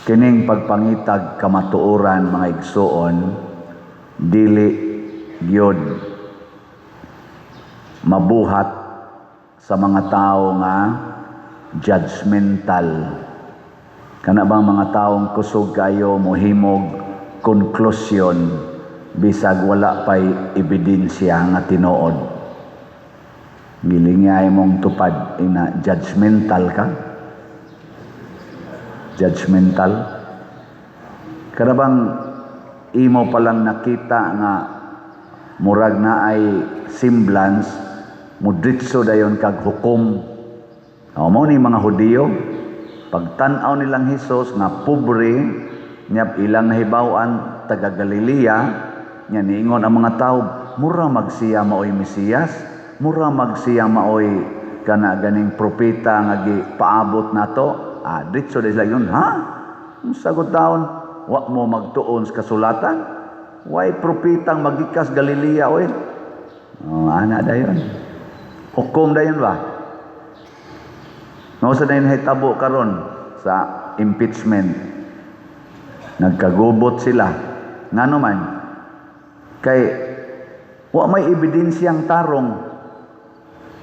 Kining pagpangitag kamatuoran mga igsoon dili gyud mabuhat sa mga tao nga judgmental. Kana bang mga taong kusog kayo mohimog konklusyon bisag wala pay ebidensya nga tinuod. Gilingay mong tupad ina judgmental ka. Judgmental. Kada bang imo palang nakita nga murag na ay semblance mudritso dayon kag hukom. Mao ni mga Hudiyo pagtan-aw nilang Hesus nga pobre nya ilang nahibaw-an taga Galilea nya niingon ang mga tao mura magsiya maoy Mesiyas, mura magsiya maoy kana ganing propeta nga gipaabot nato. Dritso dahil lang yun, ha? Sagot taon, wa mo magtuon sa kasulatan? Way propitang magikas Galilea, oy. Ana dayon. Hukom dayon ba? Nausa na yun hitabo karon sa impeachment. Nagkagubot sila. Nga naman, kay wa may ebidensyang tarong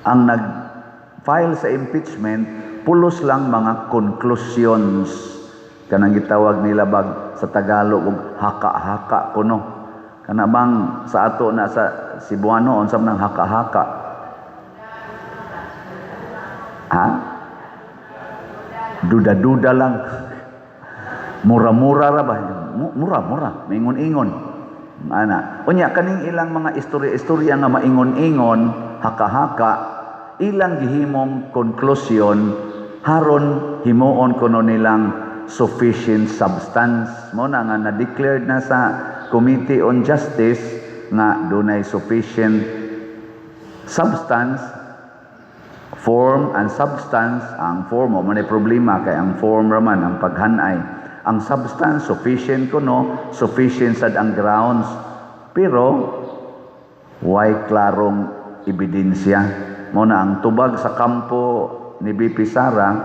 ang nag-file sa impeachment, pulos lang mga conclusions kanang gitawag nila bag sa Tagalog og haka-haka kuno. Kana bang sa ato na sa Cebuano unsam nang haka-haka? Ha? Duda-duda lang. Mura-mura ra ba? Mura-mura, maingon-ingon. Ana, unya kaning ilang mga istorya-istorya nga maingon-ingon, haka-haka, ilang gihimong konklusyon haron himuon kuno nilang sufficient substance. Mo na nga na-declared na sa Committee on Justice nga dunay sufficient substance, form and substance. Ang form mo man problema kay ang form raman ang paghanay. Ang substance sufficient kuno, sufficient sad ang grounds, pero way klarong ebidensya. Mo na ang tubag sa kampo ni BP Sara,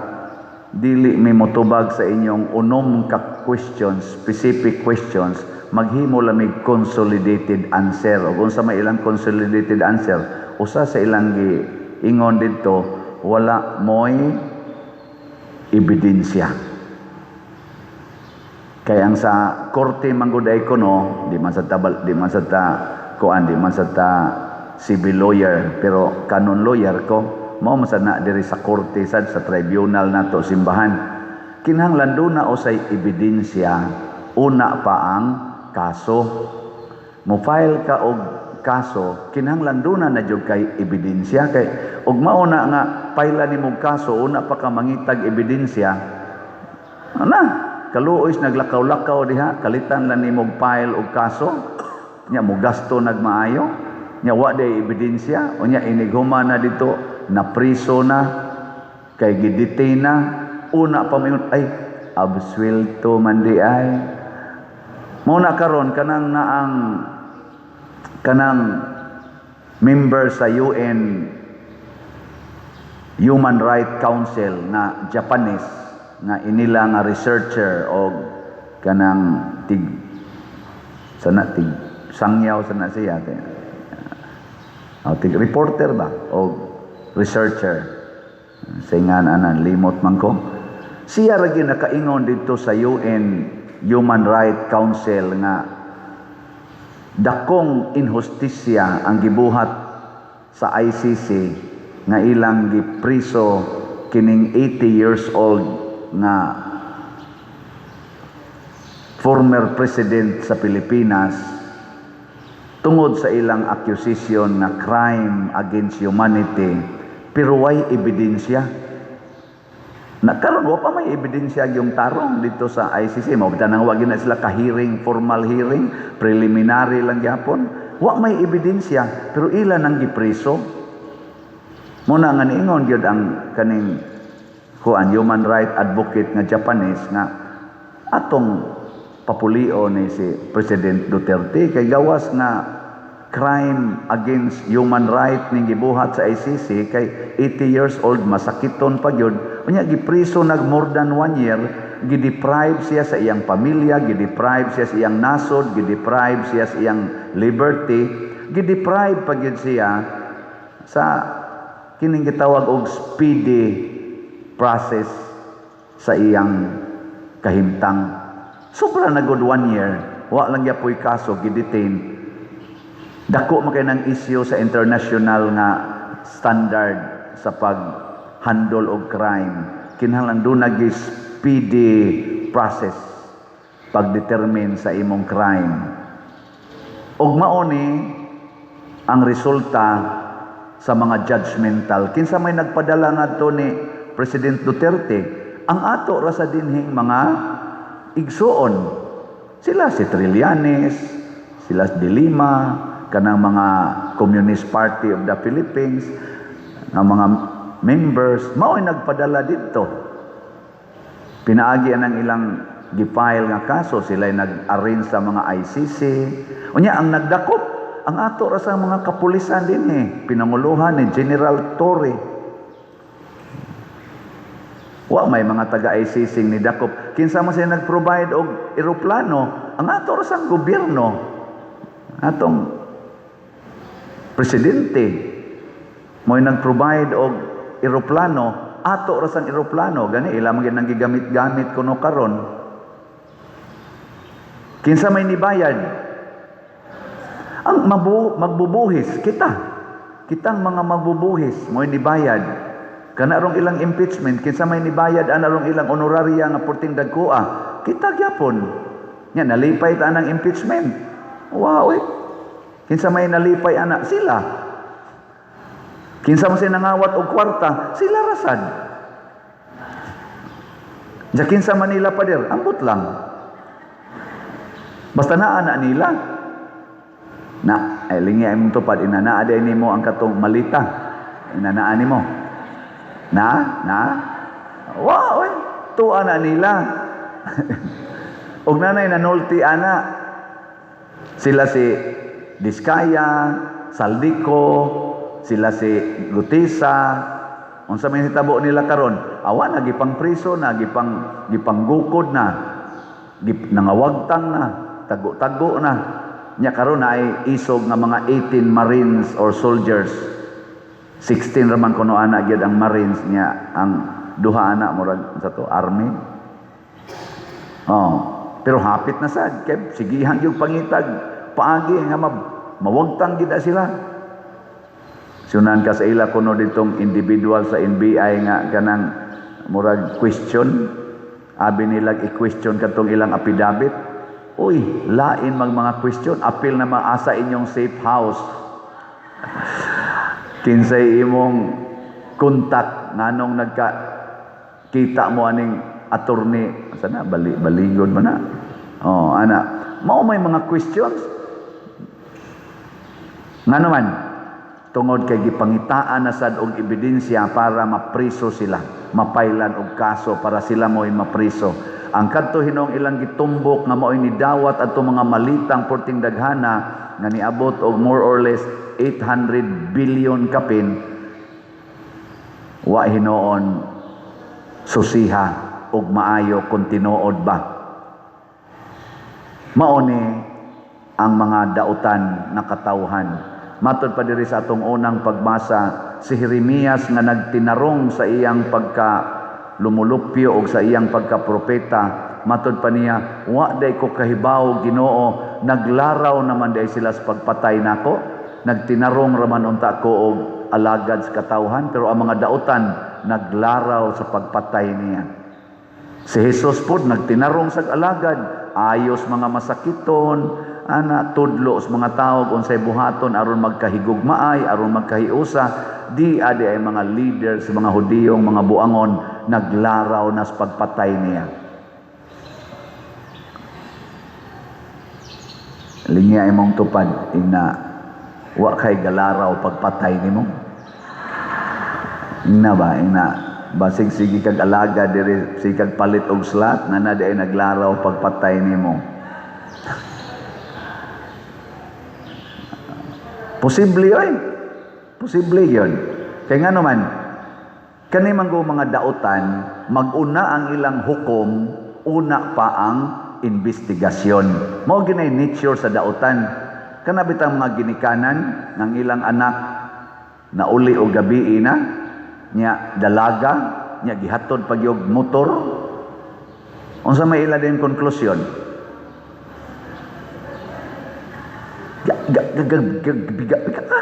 dili may motubag sa inyong unom ka questions, specific questions, maghimo lamig consolidated answer. O kung sa may ilang consolidated answer, usa sa ilang giingon dito, wala mo'y ebidensya. Kaya ang sa korte mangguday ko no, di man sa civil lawyer, pero canon lawyer ko, mao man na diri sa korte sad sa tribunal nato simbahan. Kinahanglan na usay ebidensya una pa ang kaso. Mo file ka og kaso, kinahanglan na jud kay ebidensya kay ug mauna nga file nimo kaso una pa ka mangitag ebidensya. Ana, kaluoy naglakaw-lakaw diha, kalitan lang nimo file og kaso. Nya mo gasto nagmaayo. Nya wa day ebidensya, unya inighuman na dito na priso na kay gidetain na una pa mayon ay absuelto man di ay mo na karon kanang member sa UN Human Rights Council na Japanese nga inila nga researcher og kanang sangyaw sana siya reporter ba o researcher singan anan limot man ko siya ra gyud nakaingon dito sa UN Human Rights Council nga dakong inhustisya ang gibuhat sa ICC nga ilang gipriso kining 80 years old nga former president sa Pilipinas tungod sa ilang accusation na crime against humanity, pero way ebidensya. Nagkaroon wa pa may ebidensya yung tarong dito sa ICC. Mabita nang wag na sila ka-hearing, formal hearing, preliminary lang gyapon. Wa may ebidensya, pero ilan ang gipreso. Muna nga niingon gyud ang kaning human right advocate nga Japanese nga atong papulio ni si President Duterte kay gawas nga crime against human right ning gibuhat sa ICC kay 80 years old masakiton pa gyud unya gipriso nag more than 1 year gideprive siya sa iyang pamilya, gideprive siya sa iyang nasod, gideprive siya sa iyang liberty, gideprive pa gyud siya sa kining gitawag og speedy process sa iyang kahimtang. Sobra na good 1 year, wa lang yapoy kaso gidetain. Dako man kay nang issue sa international nga standard sa pag-handle og crime. Kinahanglan do nagi speedy process pag-determine sa imong crime. Og mao ni ang resulta sa mga judgmental. Kinsa may nagpadala ngadto ni President Duterte, ang ato ra sa dinhing mga igsuon. Sila si Trillanes, sila si De Lima, kanang mga Communist Party of the Philippines, ang mga members, mao'y nagpadala dito. Pinaagi ang ilang gifile nga kaso, sila'y nag-arrange sa mga ICC. Unya, ang nagdakop, ang ato ra sa mga kapulisan din pinanguluhan ni General Torre. Wa may mga taga-ICC ni dakop. Kinsa man sila nag-provide og eroplano, ang ato ra sa gobyerno, atong presidente, mo'y nag-provide og eroplano, ato ra sang eroplano, gani ilang man nang gigamit-gamit kuno karon. Kinsa may nibayad? Ang magbubuhis kitang mga magbubuhis mo'y nibayad. Kana rong ilang impeachment, kinsa may nibayad ana rong ilang honoraria nga perting dagkoa, kita gyapon. Nya nalipay ta nang impeachment. Wow, kinsa may nalipay ana sila. Kinsa man sila nangawat og kwarta, sila rasad. Ja kinsa man nila pader, ambot lang. Basta naa na nila. Na, ay lingi ay mong tupad, inanaa day nimo ang katong malita. Inanaan nimo. Wow, tuwa na nila. Og nanay nanulti ana. Sila si Diskaya, Saldico, sila si Gutisa. Unsa may hitabo nila karon? Awa na gipang priso na, gipang gukod na. Nangawagtang na, tago-tago na. Nya karon na ay isog nga mga 18 Marines or soldiers. 16 raman kuno ana gyud ang Marines niya, ang duha ana murag sa to army. Pero hapit na sad kay sigihan gyud pangitag paagi nga mawagtang gid sila. Sunan ka sa ila kuno ditong individual sa NBI nga kanang murag question, abi nila i-question katong ilang affidavit. Uy, lain mga question, apil na maasa inyong safe house. Kinsay imong kontak nganong nagka-kita mo aning attorney, sana baligod man na. Ana, mao may mga questions. Ngano man tungod kay gipangitaan na sad og ebidensya para mapriso sila, mapailan og kaso para sila mo'y mapriso. Ang kadto hinong ilang gitumbok nga mao'y nidawat adto mga malitang porting daghana nga niabot og more or less 800 billion kapin, wa hinoon susiha og maayo kung tinuod ba. Mao ni ang mga dautan na katawhan. Matod pa diri sa atong unang pagbasa, si Jeremias nga nagtinarong sa iyang lumulupyo og sa iyang pagkapropeta, matod pa niya, wa day ko kahibaw Ginoo, naglaraw naman day sila sa pagpatay nako, nagtinarong raman unta ko og alagad sa katawhan, pero ang mga dautan naglaraw sa pagpatay niya. Si Jesus pod nagtinarong sa alagad, ayos mga masakiton, tudlo sa mga tao unsay buhaton aron magkahigugmaay, aron magkahiusa. Di adi ay mga leaders, mga Hudiyong, mga buangon naglaraw na sa pagpatay niya. Linya imong tupad ina wa kay galaraw pagpatay nimo. Ina ba ina basig sige kag alaga diri sige kag palit og slat na di ay naglaraw pagpatay nimo. Posible yun. Kaya nga naman, kani man mga dautan, mag-una ang ilang hukom una pa ang investigasyon. Mao ginay nature sa dautan. Kana bitang mga ginikanan ng ilang anak na uli o gabi na nya dalaga nya gihatod pagyog motor. Unsa may ila din konklusyon? Biga ka.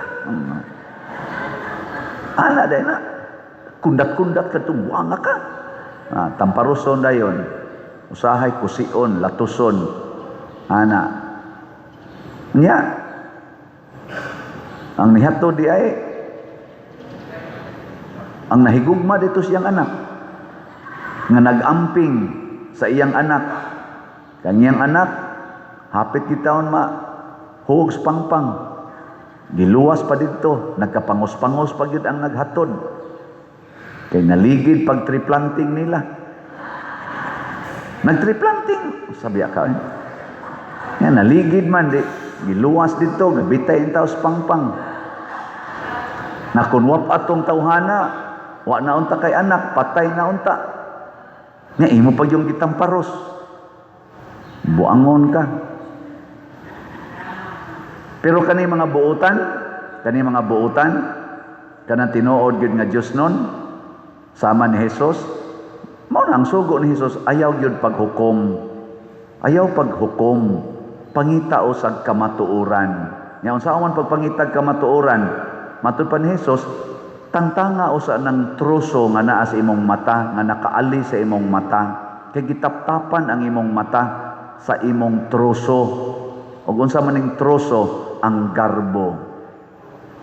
Ana day na kundat-kundat ka tubuanga ka. Tamparuson dayon. Usahay kusion, latuson. Ana. Nya. Ang nihatod di ay ang nahigugma dito siyang anak nga nagamping sa iyang anak. Kanyang anak hapit gitaon hugs pangpang. Giluwas pa dito, nagkapangos-pangos pa gid ang naghatod. Kay naligid pag tree planting nila. Nag-tree planting, sabi ka. Yan, naligid man di. Giluwas dito, gabitay ang taos pangpang. Nakunwap atong tawhana, wa na unta kay anak, patay na unta. Nya imo pa yung gitamparos. Buangon ka. Pero kani mga buutan, kanang tinuod gyud nga Dios nun, sama ni Jesus, mao na ang sugo ni Jesus, ayaw gyud paghukom. Ayaw paghukom, pangita usag kamatuoran. Nya unsa man pagpangitag kamatuoran, matud pa ni Jesus, tangtanga usa ng truso nga naa sa imong mata, nga nakaali sa imong mata, kay gitaptapan ang imong mata sa imong truso. Ug unsa man ning truso, ang garbo,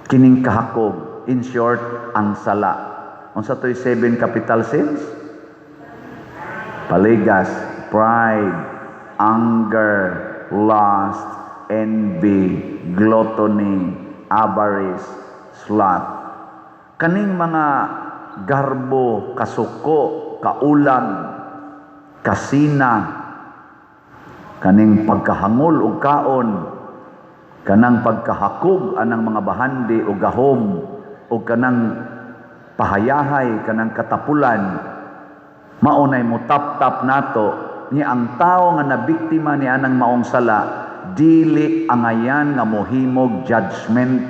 kining kahakog, in short, ang sala. Unsa toy 7 capital sins? Paligas, pride, anger, lust, envy, gluttony, avarice, sloth. Kaning mga garbo, kasuko, kaulang, kasina, kaning pagkahangol ug kaon, kanang pagkahakog anang mga bahandi o gahom o kanang pahayahay kanang katapulan, maunay mo tap nato ni ang tao nga nabiktima ni anang maong sala dili angayan nga mohimog judgment.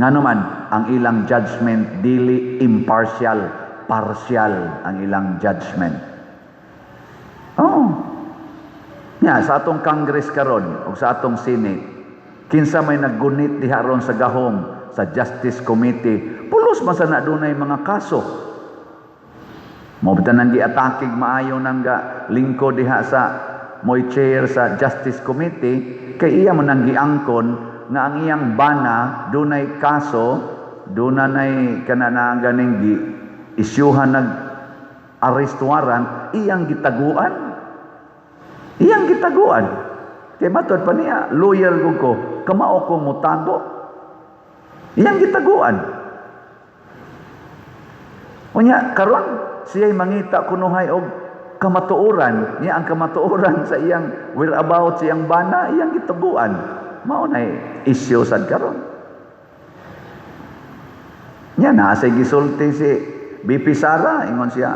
Ngano man ang ilang judgment dili impartial, partial ang ilang judgment. Sa atong Congress karon o sa atong Senate, kinsa may naggunit diha ron sa gahom sa Justice Committee, pulos man sa dunay mga kaso. Mo bitan giatakig maayo nang lingkod diha sa moy chair sa Justice Committee, kay iya man nang giangkon nga ang iyang bana dunay kaso, dunay kanana ganing gi isyuhan nag arrest warrant, iyang gitaguan. Kay matod pa niya, lawyer ko, kamao ko mutago. Iyang gitaguan. Unya, karon siya'y mangita kunuhay og kamatuoran. Niya ang kamatuoran sa iyang whereabouts, sa iyang bana, iyang gitaguan. Maunay issue sad karon. Niya, nasa'y gisulti si BP Sara, ingon siya,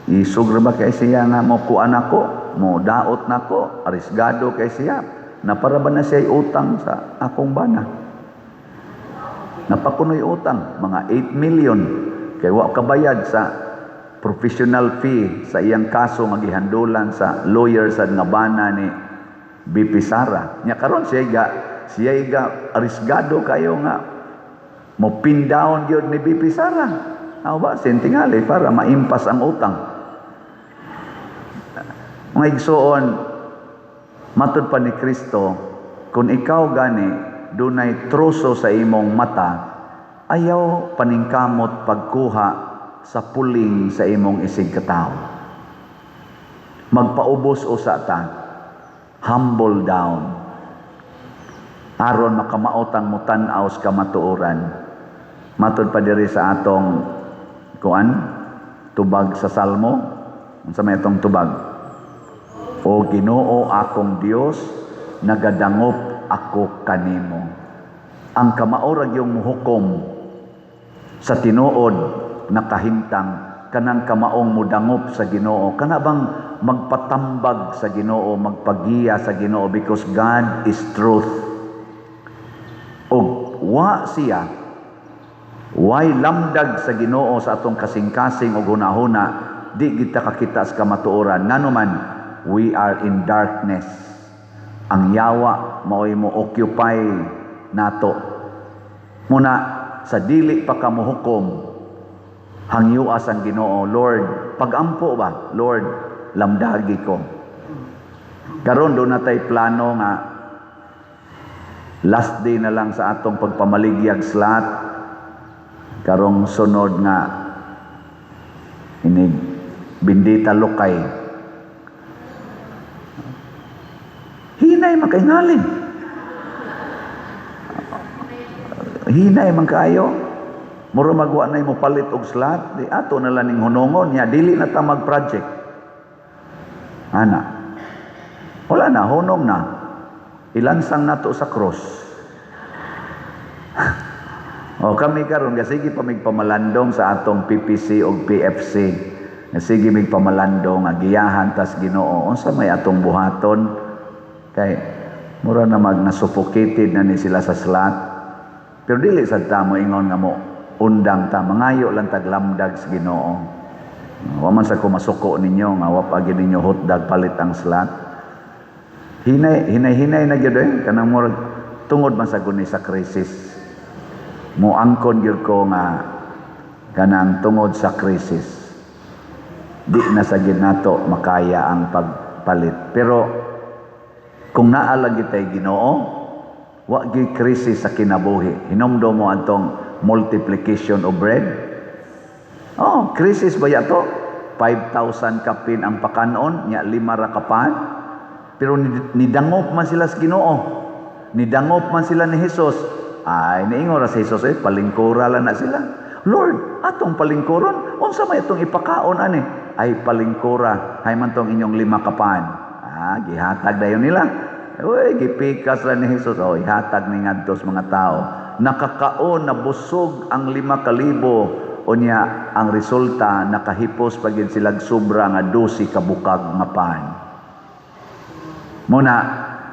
isugra ba kay siya nga mo kuan ako, mo daot nako, arisgado kay siya. Napara ba na siya utang sa akong bana? Napakunoy utang, mga 8 million. Kay wa kabayad sa professional fee sa iyang kaso nga gihandulan sa lawyer sa nga bana ni BP Sara. Nya karon siya arisgado kayo nga mo pin down gyud ni BP Sara. Aw ba sentingali para maimpas ang utang. Mga igsoon, matud pa ni Kristo, kung ikaw gani dunay truso sa imong mata, ayaw paningkamot pagkuha sa puling sa imong isig katao. Magpaubos usa ta, humble down, aron makamaotang mo tan-aw sa kamatuoran. Matud pa diri sa atong tubag sa Salmo. Unsa may atong tubag? O Ginoo akong Dios, nagadangop ako kanimo. Ang kamaorag yung muhukom sa tinuod nakahintang kanang kamaong mudangop sa Ginoo, kana bang magpatambag sa Ginoo, magpagiya sa Ginoo, because God is truth. Og wa siya, way lamdag sa Ginoo sa atong kasing-kasing og hunahuna, di kita kakita sa kamatuoran. Nganuman, we are in darkness. Ang yawa mao'y mo occupy nato. Muna, sa dili pa ka mohukom, hangyuas ang Ginoo, Lord, pagampo ba? Lord, lamdagi ko. Karon do natay plano nga last day na lang sa atong pagpamaligyag slot. Karong sunod nga inig bindita lokay. Hinay makaingalin. Hinay man kaayo. Mura magwa na mo palit og slot, di ato na lang ning hunongon nya dili na ta mag-project. Ana. Wala na, hunong na. Ilansang nato sa cross. O kami karon sige pa migpamalandong sa atong PPC o PFC. Sige migpamalandong agiyahan tas Ginoo unsa may atong buhaton kay mura na nasufocated na ni sila sa slot. Pero dili sad ta mo ingon nga mo undang ta mangayo lang taglamdag sa Ginoo. Wa man sa kumasuko ninyo nga wa pa gid ninyo hotdog palit ang slot. Hinay na gyud kanang murag tungod man sa guni sa krisis. Muangkon gyud ko nga kanang tungod sa krisis. Di na sa gid nato makaya ang pagpalit. Pero kung naa lang kitay Ginoo, wa gyud krisis sa kinabuhi. Hinumdum mo antong multiplication of bread. Oh, krisis ba yato? 5,000 kapin ang pakanon, nya 5 ra kapan. Pero nidangop man sila sa Ginoo. Nidangop man sila ni Hesus. Ay, niingon ra sa Hesus, palingkura lang na sila. Lord, atong palingkuron, unsa may itong ipakaon ani? Ay, palingkura, hay man tong inyong 5 kapan. Gihatag dayon nila. Uy, gipikas ra ni Hesus. Oh, ihatag ni ngadtos mga tao. Nakakaon, nabusog ang 5,000. O niya, ang resulta, nakahipos pagin silag sobra nga 12 kabukag nga pan. Muna,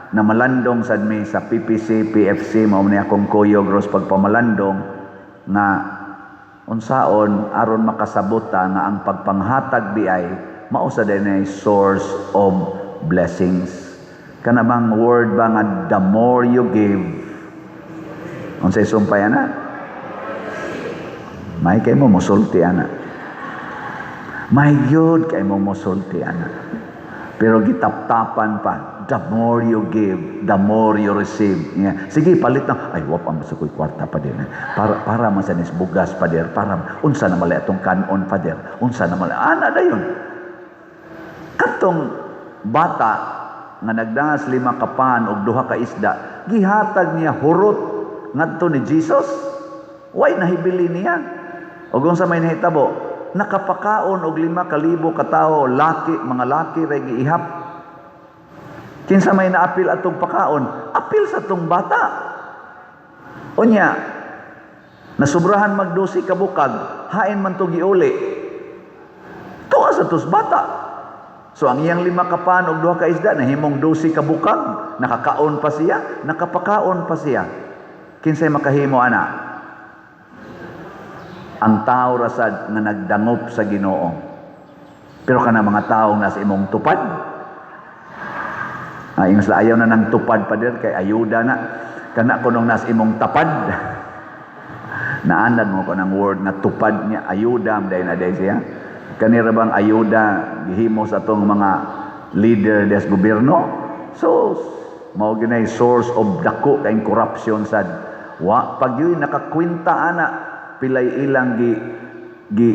na malandong sad mi sa PPC, PFC, mao ni akong kuyo gros pagpamalandong nga unsaon aron makasabota nga ang pagpanghatag di ay mao sa dinay source of blessings. Kana bang word ba nga the more you give, unsay sumpay ana? May kay mo musulti ana. May gyud kay mo musulti ana. Pero gitaptapan pa, the more you give, the more you receive. Yeah. Sige, palit na. Ay, wap ang masukoy kwarta pa din. Para masanis bugas pa din. Para, unsa na mali atong kanon pa din. Unsa na mali. Ana na yun. Katong bata, nga nagdangas 5 kapan o 2 ka isda, gihatag niya hurot ngadto ni Jesus. Why nahibili niya? O kung sa may nahitabo, nakapakaon og 5,000 ka tawo, mga laki ray giihap. Kinsa may naapil atong pakaon? Apil sa tong bata. Unya, nasubrahan mag-12 ka bukag, hain man to giuli. Tuwa sa tos bata. So ang iyang 5 kapan og 2 ka isda nahimong 12 ka bukag, nakakaon pa siya, nakapakaon pa siya. Kinsay makahimo ana? Ang tao rasad nga nagdangop sa Ginoo. Pero kana mga tao nasa imong tupad, ingon sila ayaw na ng tupad pa dir kay ayuda na. Kana kunong nasa imong tapad. Naanad mo ko ng word na tupad niya, ayuda dahil na dahil siya. Kanira bang ayuda gihimo sa atong mga leader des gobyerno? So, mao ginay source of dako kay corruption sad. Pag yun nakakwinta ana pilay ilang gi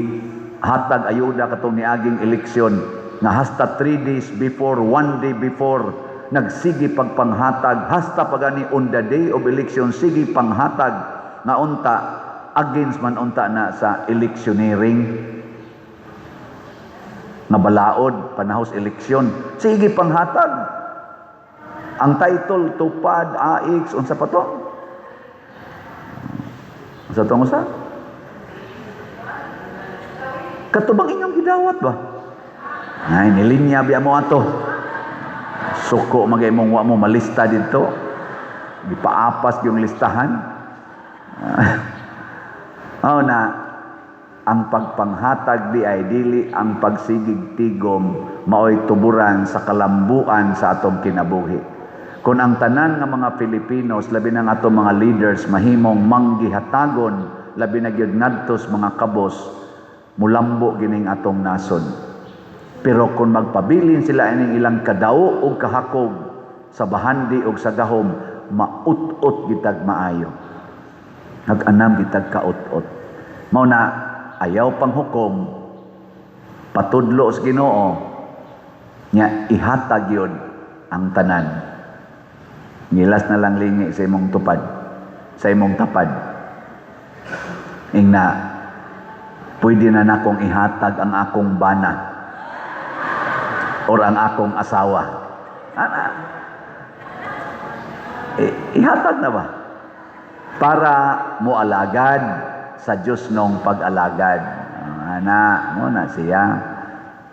hatag ayuda katong niaging eleksyon nga hasta 3 days before, 1 day before nagsigi pagpanghatag hasta pagani on the day of election sige panghatag nga unta against man unta na sa electioneering nga balaod panahos eleksyon sige panghatag ang title tupad AX unsa pa to sa tong usa Katubang inyong gidawat ba? Ay, nilinya biya mo ato. Suko magay mong wa mo malista dito. Gipaapas yung listahan. Oh na, ang pagpanghatag di ay dili ang pagsigig tigom maoy tuburan sa kalambuan sa atong kinabuhi. Kung ang tanan nga mga Filipinos, labi na nga atong mga leaders, mahimong manggihatagon, labi na gyud ngadtos mga kabos, mulambo gining atong nason. Pero kung magpabilin sila ining ilang kadao o kahakog sa bahandi o sa gahom, maut-ut gitag maayo. Nag-anam gitag kaut-ut. Mao na ayaw pang hukom, patudlo sa Ginoo, nya ihatag yun ang tanan. Ngilas na lang lingi sa imong tupad, sa imong tapad. Ingna, pwede na nakong ihatag ang akong bana or ang akong asawa. Ihatag na ba? Para mualagad sa Diyos nung pag-alagad. Ana, mo na siya.